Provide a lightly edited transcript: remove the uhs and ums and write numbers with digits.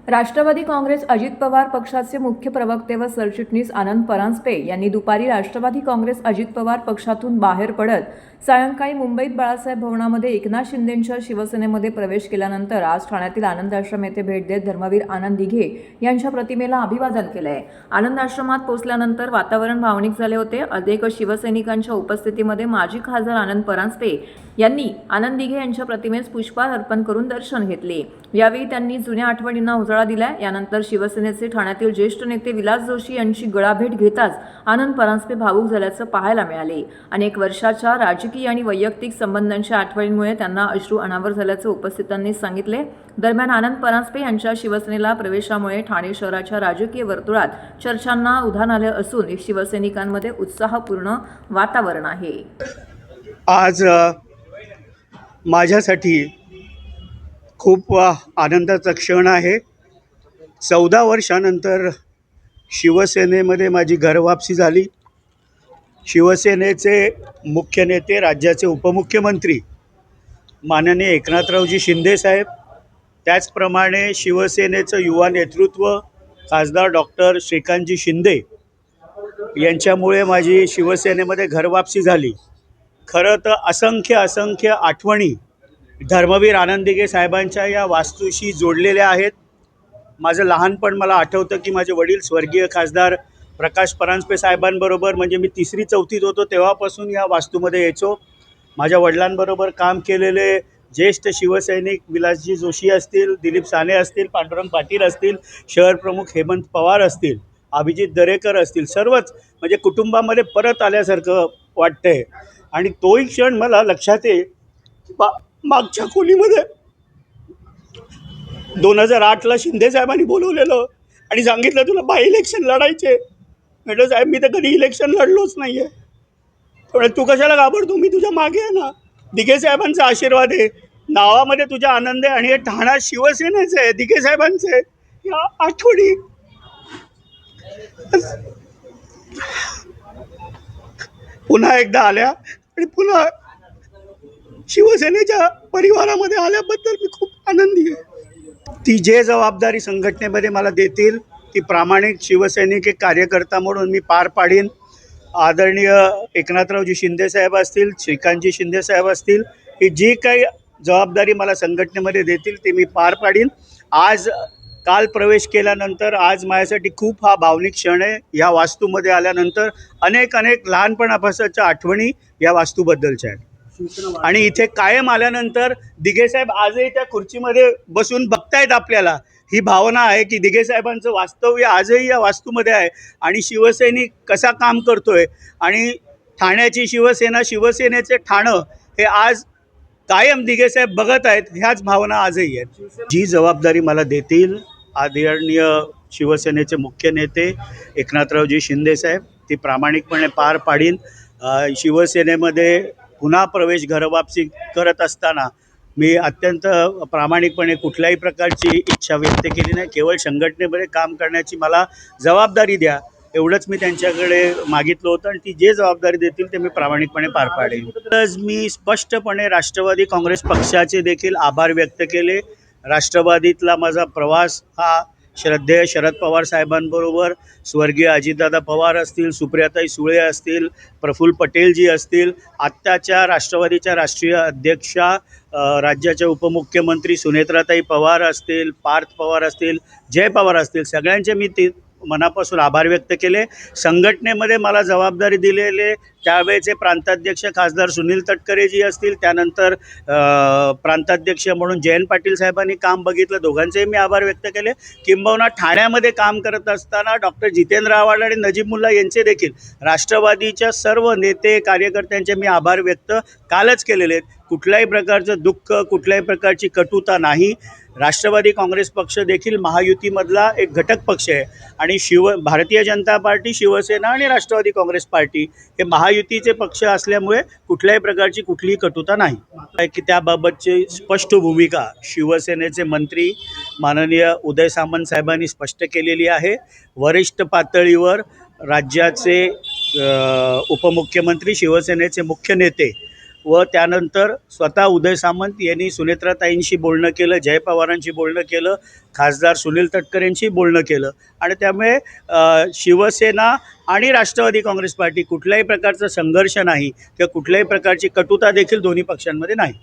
राष्ट्रवादी काँग्रेस अजित पवार पक्षाचे मुख्य प्रवक्ते व सरचिटणीस आनंद परांजपे यांनी दुपारी राष्ट्रवादी काँग्रेस अजित पवार पक्षातून बाहेर पडत सायंकाळी मुंबईत बाळासाहेब भवनामध्ये एकनाथ शिंदेंच्या शिवसेनेमध्ये प्रवेश केल्यानंतर आज ठाण्यातील आनंद आश्रम येथे भेट देत धर्मवीर आनंद दिघे यांच्या प्रतिमेला अभिवादन केलंय। आनंद आश्रमात पोहोचल्यानंतर वातावरण भावनिक झाले होते। अनेक शिवसैनिकांच्या उपस्थितीमध्ये माजी खासदार आनंद परांजपे यांनी आनंद दिघे यांच्या प्रतिमेस पुष्पहार अर्पण करून दर्शन घेतले। यावेळी त्यांनी जुन्या आठवणींना उजाळा दिला। यानंतर शिवसेनेचे ठाण्यातील ज्येष्ठ नेते विलास जोशी यांची गळाभेट घेताच आनंद परांजपे भावुक झाल्याचं पाहायला मिळाले। अनेक वर्षाच्या राजकीय आणि वैयक्तिक संबंधांच्या आठवणींमुळे त्यांना अश्रू अनावर झाल्याचं उपस्थितांनी सांगितले। दरम्यान आनंद परांजपे यांच्या शिवसेनेला प्रवेशामुळे ठाणे शहराच्या राजकीय वर्तुळात चर्चांना उधाण आले असून शिवसैनिकांमध्ये उत्साहपूर्ण वातावरण आहे। आज माझ्यासाठी खूप आनंदाचा क्षण आहे। 14 वर्षानंतर शिवसेनेमध्ये माझी घरवापसी झाली। शिवसेनेचे मुख्य नेते, राज्याचे उपमुख्यमंत्री माननीय एकनाथरावजी शिंदे साहेब, त्याचप्रमाणे शिवसेनेचं युवा नेतृत्व खासदार डॉक्टर श्रीकांतजी शिंदे यांच्यामुळे माझी शिवसेनेमध्ये घरवापसी झाली। खरं तर असंख्य आठवणी धर्मवीर आनंद दिघे साहेबांच्या या वास्तूशी जोडलेल्या आहेत। माझं लहानपण मला आठवतं की माझे वडील स्वर्गीय खासदार प्रकाश परांजपे साहेबांबरोबर, म्हणजे मी 3री-4थीत होतो तेव्हापासून या वास्तूमध्ये यायचो। माझ्या वडिलांबरोबर काम केलेले ज्येष्ठ शिवसैनिक विलासजी जोशी असतील, दिलीप साने असतील, पांडुरंग पाटील असतील, शहर प्रमुख हेमंत पवार असतील, अभिजित दरेकर असतील, सर्वच म्हणजे कुटुंबामध्ये परत आल्यासारखं वाटतंय। आणि तोही क्षण मला लक्षात आहे। मागच्या खोलीमध्ये 2008ला शिंदे साहेबांनी बोलवलेलं आणि सांगितलं तुला बाय इलेक्शन लढायचे। म्हटलं साहेब मी तर कधी इलेक्शन लढलोच नाही आहे, त्यामुळे तू कशाला घाबरतो, मी तुझ्या मागे आहे ना। दिघे साहेबांचा आशीर्वाद आहे, नावामध्ये तुझा आनंद आहे आणि हे ठाणा शिवसेनेचं आहे, दिघे साहेबांचं आहे। या आठवणी पुन्हा एकदा आल्या आणि पुन्हा शिवसेनेच्या परिवारामध्ये आल्याबद्दल मी खूप आनंदी आहे। ती जे जबाबदारी संघटनेमध्ये मला देतील ती प्रामाणिक शिवसैनिक एक कार्यकर्ता म्हणून मी पार पाडीन। आदरणीय एकनाथरावजी शिंदे साहेब असतील, श्रीकांतजी शिंदे साहेब असतील, ही जी काही जबाबदारी मला संघटनेमध्ये देतील ती मी पार पाडीन। काल प्रवेश केल्यानंतर आज माझ्यासाठी खूप हा भावनिक क्षण आहे। या वास्तूमध्ये आल्यानंतर अनेक लहानपणापासूनच्या आठवणी या वास्तूबद्दलच्या आहेत आणि इथे कायम आल्यानंतर दिघे साहेब आजही त्या खुर्चीमध्ये बसून बघतायत आपल्याला। ही भावना आहे की दिघे साहेबांचं वास्तव्य आजही या वास्तूमध्ये आहे आणि शिवसैनिक कसा काम करतोय आणि ठाण्याची शिवसेना, शिवसेनेचे ठाणं हे आज कायम दिघे साहेब बघत आहेत, ह्याच भावना आजही आहेत। जी जबाबदारी मला देतील आदरणीय शिवसेनेचे मुख्य नेते एकनाथरावजी शिंदे साहेब ती प्रामाणिकपणे पार पाडीन। शिवसेनेमध्ये पुन्हा प्रवेश घरवापसी करत असताना मी अत्यंत प्रामाणिकपणे कुठल्याही प्रकारची इच्छा व्यक्त केली नाही। केवळ संघटनेमध्ये काम करण्याची मला जबाबदारी द्या एवढंच मी त्यांच्याकडे मागितलं होतं आणि ती जे जबाबदारी देतील ते मी प्रामाणिकपणे पार पाडेन। तर मी स्पष्टपणे राष्ट्रवादी काँग्रेस पक्षाचे देखील आभार व्यक्त केले। राष्ट्रवादीतला माझा प्रवास हा श्रद्धेय शरद पवार साहेबांबरोबर, स्वर्गीय अजितदादा पवार असतील, सुप्रियाताई सुळे असतील, प्रफुल्ल पटेलजी असतील, आत्ताच्या राष्ट्रवादीच्या राष्ट्रीय अध्यक्षा राज्याच्या उपमुख्यमंत्री सुनेत्राताई पवार असतील, पार्थ पवार असतील, जय पवार असतील, सगळ्यांचे मी मनापासून आभार व्यक्त केले। संघटनेमध्ये मला जबाबदारी दिलेले त्यावेळेचे प्रांताध्यक्ष खासदार सुनील तटकरेजी असतील, त्यानंतर प्रांताध्यक्ष म्हणून जयंत पाटील साहेबांनी काम बघितलं, दोघांचेही मी आभार व्यक्त केले। किंबहुना ठाण्यामध्ये काम करत असताना डॉक्टर जितेंद्र आव्हाड आणि नजीब मुल्ला यांचे देखील राष्ट्रवादीच्या सर्व नेते कार्यकर्त्यांचे मी आभार व्यक्त कालच केलेले आहेत। कुठल्याही प्रकारचं दुःख, कुठल्याही प्रकारची कटुता नाही। राष्ट्रवादी काँग्रेस पक्ष देखील महायुतीमधला एक घटक पक्ष आहे आणि भारतीय जनता पार्टी, शिवसेना आणि राष्ट्रवादी काँग्रेस पार्टी हे महायुतीचे पक्ष असल्यामुळे कुठल्याही प्रकारची कुठलीही कटुता नाही की त्याबाबतची स्पष्ट भूमिका शिवसेनेचे मंत्री माननीय उदय सामंत साहेबांनी स्पष्ट केलेली आहे। वरिष्ठ पातळीवर राज्याचे उपमुख्यमंत्री, शिवसेनेचे मुख्य नेते व त्यानंतर स्वतः उदय सामंत यांनी सुनेत्राताईंशी बोलणं केलं, जय पवारांशी बोलणं केलं, खासदार सुनील तटकरेंशी बोलणं केलं आणि त्यामुळे शिवसेना आणि राष्ट्रवादी काँग्रेस पार्टी कुठल्याही प्रकारचा संघर्ष नाही किंवा कुठल्याही प्रकारची कटुता देखील दोन्ही पक्षांमध्ये नाही.